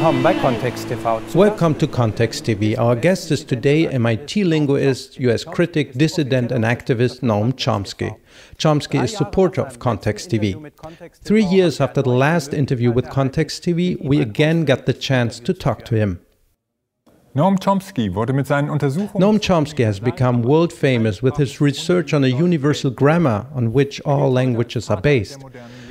Welcome to Context TV. Our guest is today MIT linguist, US critic, dissident and activist Noam Chomsky. Chomsky is supporter of Context TV. 3 years after the last interview with Context TV, we again got the chance to talk to him. Noam Chomsky has become world famous with his research on a universal grammar on which all languages are based.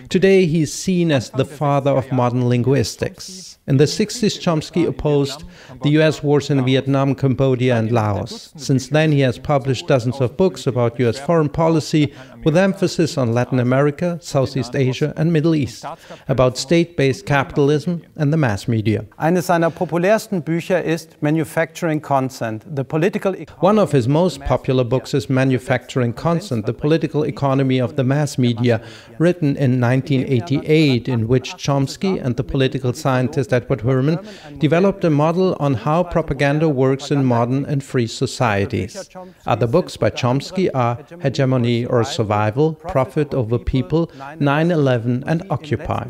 Today he is seen as the father of modern linguistics. In the 60s, Chomsky opposed the US wars in Vietnam, Cambodia and Laos. Since then he has published dozens of books about US foreign policy with emphasis on Latin America, Southeast Asia and Middle East, about state-based capitalism and the mass media. Eines seiner populärsten Bücher ist Manufacturing Consent, the political... One of his most popular books is Manufacturing Consent, the political economy of the mass media, written in 1988, in which Chomsky and the political scientist Edward Herman developed a model on how propaganda works in modern and free societies. Other books by Chomsky are Hegemony or Survival, Profit Over People, 9/11 and Occupy.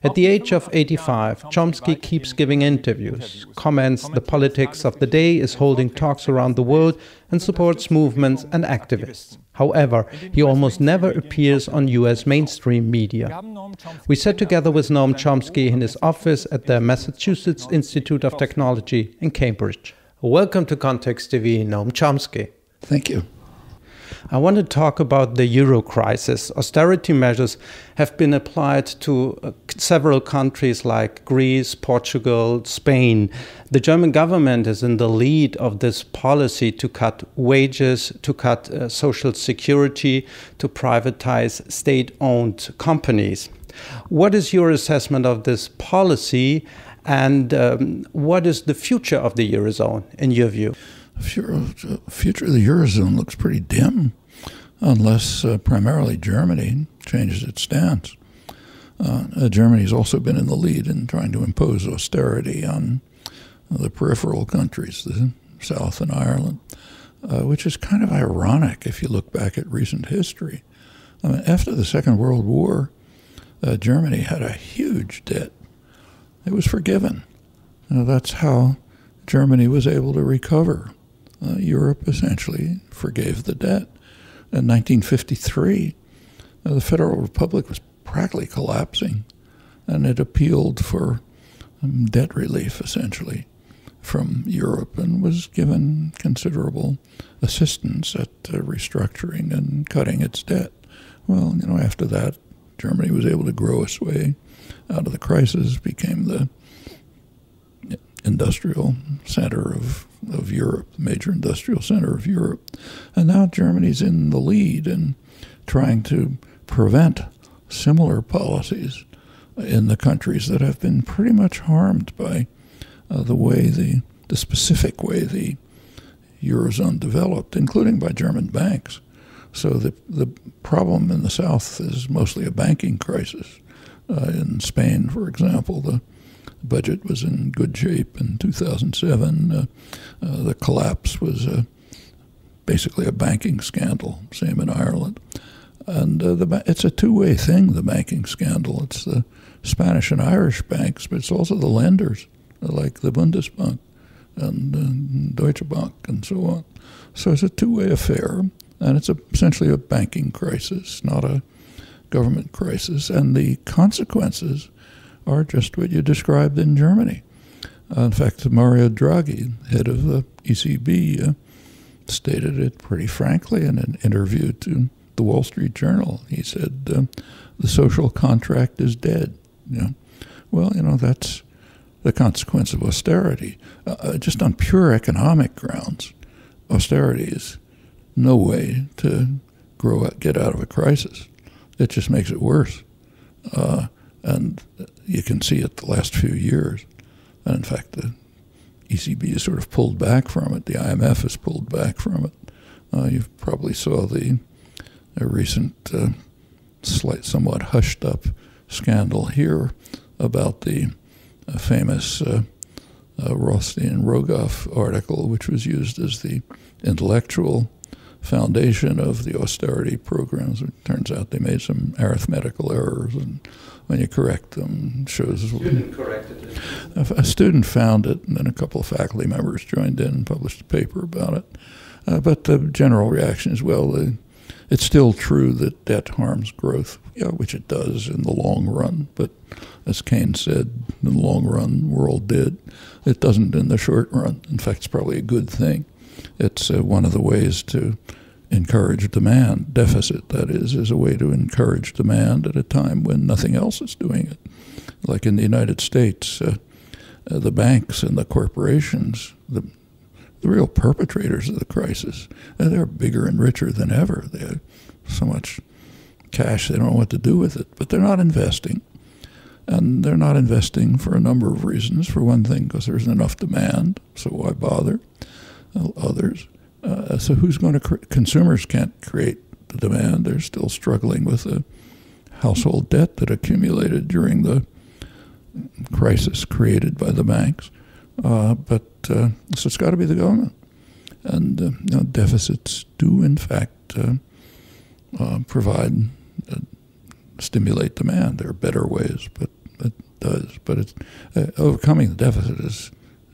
At the age of 85, Chomsky keeps giving interviews, comments the politics of the day, is holding talks around the world and supports movements and activists. However, he almost never appears on US mainstream media. We sat together with Noam Chomsky in his office at the Massachusetts Institute of Technology in Cambridge. Welcome to Context TV, Noam Chomsky. Thank you. I want to talk about the euro crisis. Austerity measures have been applied to several countries like Greece, Portugal, Spain. The German government is in the lead of this policy to cut wages, to cut social security, to privatize state-owned companies. What is your assessment of this policy, and what is the future of the Eurozone, in your view? The future of the Eurozone looks pretty dim unless primarily Germany changes its stance. Germany's also been in the lead in trying to impose austerity on the peripheral countries, the South and Ireland, which is kind of ironic if you look back at recent history. I mean, after the Second World War, Germany had a huge debt. It was forgiven. That's how Germany was able to recover. Europe essentially forgave the debt. In 1953, the Federal Republic was practically collapsing, and it appealed for debt relief, essentially, from Europe, and was given considerable assistance at restructuring and cutting its debt. Well, after that, Germany was able to grow its way out of the crisis, became the industrial center of Europe, the major industrial center of Europe. And now Germany's in the lead in trying to prevent similar policies in the countries that have been pretty much harmed by the specific way the Eurozone developed, including by German banks. So the problem in the South is mostly a banking crisis. In Spain, for example, the budget was in good shape in 2007. The collapse was basically a banking scandal, same in Ireland. And it's a two-way thing, the banking scandal. It's the Spanish and Irish banks, but it's also the lenders, like the Bundesbank and Deutsche Bank and so on. So it's a two-way affair, and it's essentially a banking crisis, not a government crisis. And the consequences are just what you described in Germany. In fact, Mario Draghi, head of the ECB, stated it pretty frankly in an interview to the Wall Street Journal. He said, the social contract is dead. Well, that's the consequence of austerity. Just on pure economic grounds, austerity is no way to get out of a crisis. It just makes it worse. And you can see it the last few years. And in fact, the ECB has sort of pulled back from it. The IMF has pulled back from it. You probably saw the recent, somewhat hushed up scandal here about the famous Reinhart and Rogoff article, which was used as the intellectual foundation of the austerity programs. It turns out they made some arithmetical errors, and when you correct them, it shows. Student corrected it. A student found it, and then a couple of faculty members joined in and published a paper about it. But the general reaction is, well, it's still true that debt harms growth, yeah, which it does in the long run. But as Keynes said, in the long run, world did. It doesn't in the short run. In fact, it's probably a good thing. It's one of the ways to encourage demand. Deficit, that is a way to encourage demand at a time when nothing else is doing it. Like in the United States, the banks and the corporations, the real perpetrators of the crisis, they're bigger and richer than ever. They have so much cash, they don't know what to do with it. But they're not investing. And they're not investing for a number of reasons. For one thing, because there's enough demand, so why bother? Others. So who's going to consumers can't create the demand. They're still struggling with the household debt that accumulated during the crisis created by the banks. So it's got to be the government. And deficits do, in fact, stimulate demand. There are better ways, but it does. But it's, overcoming the deficit is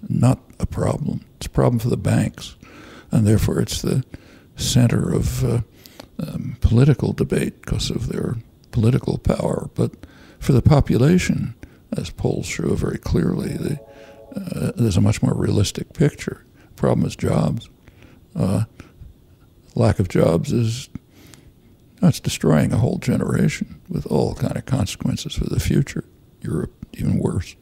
not a problem. It's a problem for the banks, and therefore it's the center of political debate because of their political power. But for the population, as polls show very clearly, there's a much more realistic picture. Problem is jobs. Lack of jobs is it's destroying a whole generation with all kind of consequences for the future. Europe, even worse.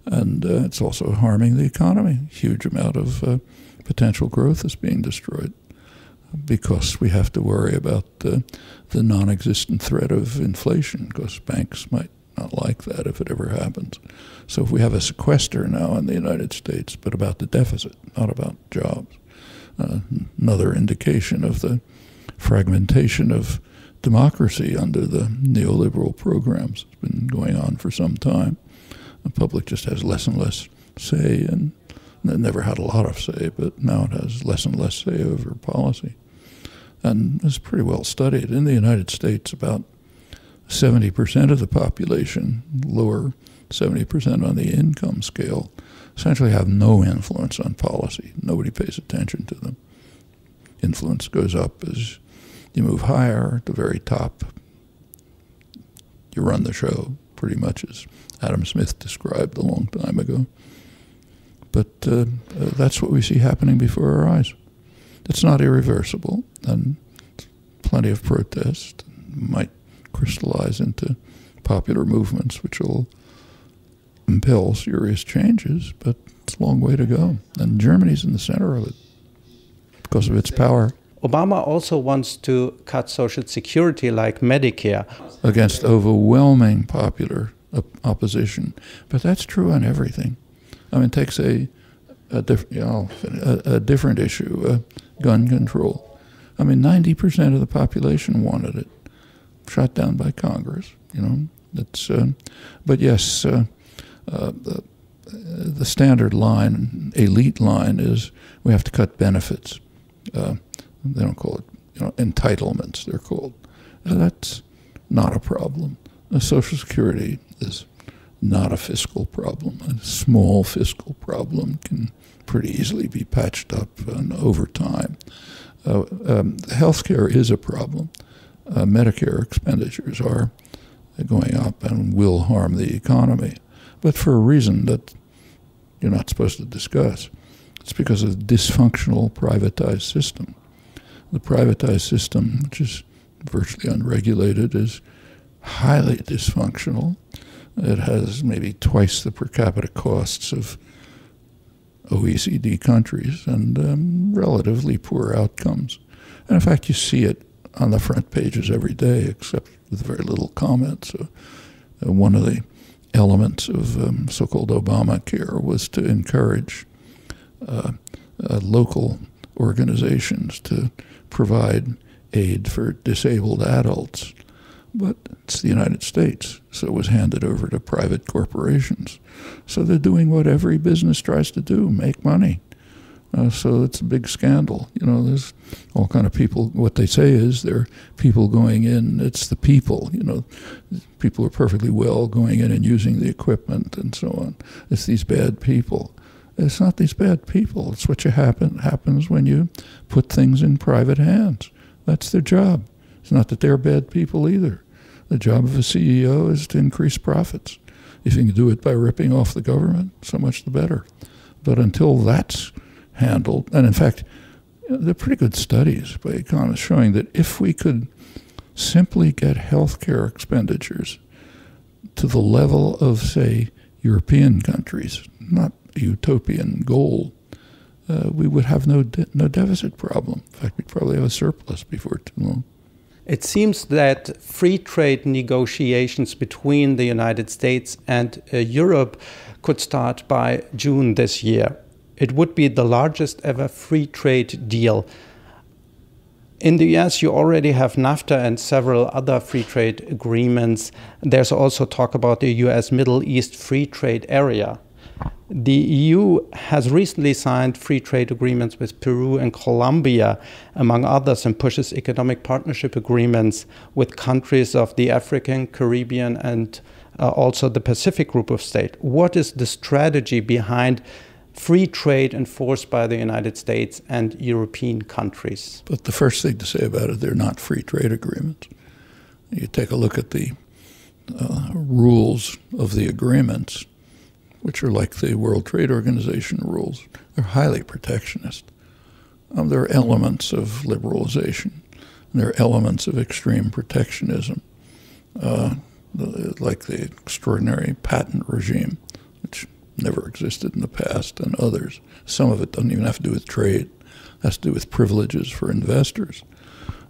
And it's also harming the economy. Huge amount of potential growth is being destroyed because we have to worry about the non-existent threat of inflation because banks might not like that if it ever happens. So if we have a sequester now in the United States, but about the deficit, not about jobs, another indication of the fragmentation of democracy under the neoliberal programs. It's been going on for some time. The public just has less and less say, and it never had a lot of say, but now it has less and less say over policy. And it's pretty well studied. In the United States, about 70% of the population, lower 70% on the income scale, essentially have no influence on policy. Nobody pays attention to them. Influence goes up as you move higher at the very top. You run the show, pretty much as Adam Smith described a long time ago. But that's what we see happening before our eyes. It's not irreversible, and plenty of protest might crystallize into popular movements which will impel serious changes, but it's a long way to go. And Germany's in the center of it because of its power. Obama also wants to cut Social Security like Medicare. Against overwhelming popular opposition. But that's true on everything. I mean, it takes a different issue, gun control. I mean, 90% of the population wanted it. Shot down by Congress, you know. That's, but yes, the standard line, elite line, is we have to cut benefits. They don't call it, entitlements. They're called. That's not a problem. Social Security is not a fiscal problem. A small fiscal problem can pretty easily be patched up over time. Healthcare is a problem. Medicare expenditures are going up and will harm the economy, but for a reason that you're not supposed to discuss. It's because of the dysfunctional privatized system. The privatized system, which is virtually unregulated, is highly dysfunctional. It has maybe twice the per capita costs of OECD countries and relatively poor outcomes. And in fact, you see it on the front pages every day, except with very little comment. So one of the elements of so-called Obamacare was to encourage local organizations to provide aid for disabled adults. But it's the United States, so it was handed over to private corporations. So they're doing what every business tries to do, make money. So it's a big scandal. You know, there's all kind of people. What they say is there are people going in. It's the people. You know, people are perfectly well going in and using the equipment and so on. It's these bad people. It's not these bad people. It's what happens when you put things in private hands. That's their job. It's not that they're bad people either. The job of a CEO is to increase profits. If you can do it by ripping off the government, so much the better. But until that's handled, and in fact, there are pretty good studies by economists showing that if we could simply get healthcare expenditures to the level of, say, European countries, not a utopian goal, we would have no deficit problem. In fact, we'd probably have a surplus before too long. It seems that free trade negotiations between the United States and Europe could start by June this year. It would be the largest ever free trade deal. In the US, you already have NAFTA and several other free trade agreements. There's also talk about the US Middle East free trade area. The EU has recently signed free trade agreements with Peru and Colombia, among others, and pushes economic partnership agreements with countries of the African, Caribbean, and also the Pacific group of states. What is the strategy behind free trade enforced by the United States and European countries? But the first thing to say about it, they're not free trade agreements. You take a look at the rules of the agreements, which are like the World Trade Organization rules. They're highly protectionist. There are elements of liberalization. And there are elements of extreme protectionism, like the extraordinary patent regime, which never existed in the past, and others. Some of it doesn't even have to do with trade. It has to do with privileges for investors.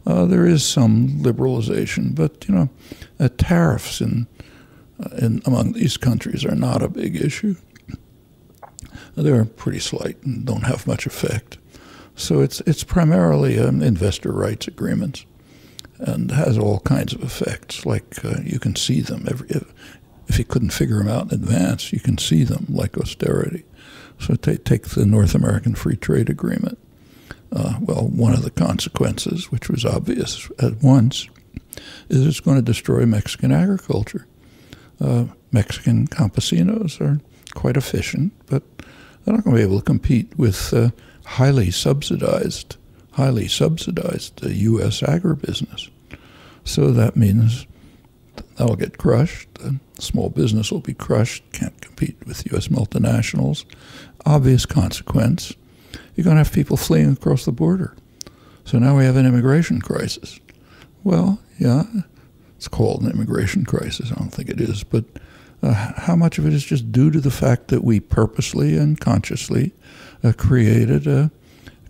There is some liberalization, but, you know, tariffs among these countries are not a big issue. They're pretty slight and don't have much effect. So it's primarily investor rights agreements and has all kinds of effects, like you can see them. If you couldn't figure them out in advance, you can see them, like austerity. So take the North American Free Trade Agreement. Well, one of the consequences, which was obvious at once, is it's going to destroy Mexican agriculture. Mexican campesinos are quite efficient, but they're not going to be able to compete with highly subsidized U.S. agribusiness. So that means that'll get crushed. Small business will be crushed, can't compete with U.S. multinationals. Obvious consequence, you're going to have people fleeing across the border. So now we have an immigration crisis. Well, yeah, it's called an immigration crisis. I don't think it is, but how much of it is just due to the fact that we purposely and consciously created a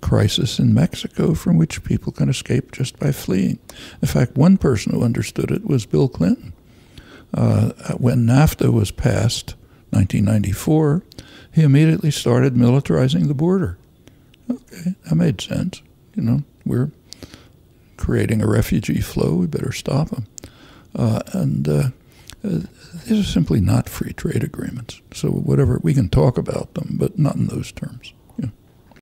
crisis in Mexico from which people can escape just by fleeing? In fact, one person who understood it was Bill Clinton. When NAFTA was passed, 1994, he immediately started militarizing the border. Okay, that made sense. You know, we're creating a refugee flow, we better stop them. These are simply not free trade agreements. So whatever, we can talk about them, but not in those terms.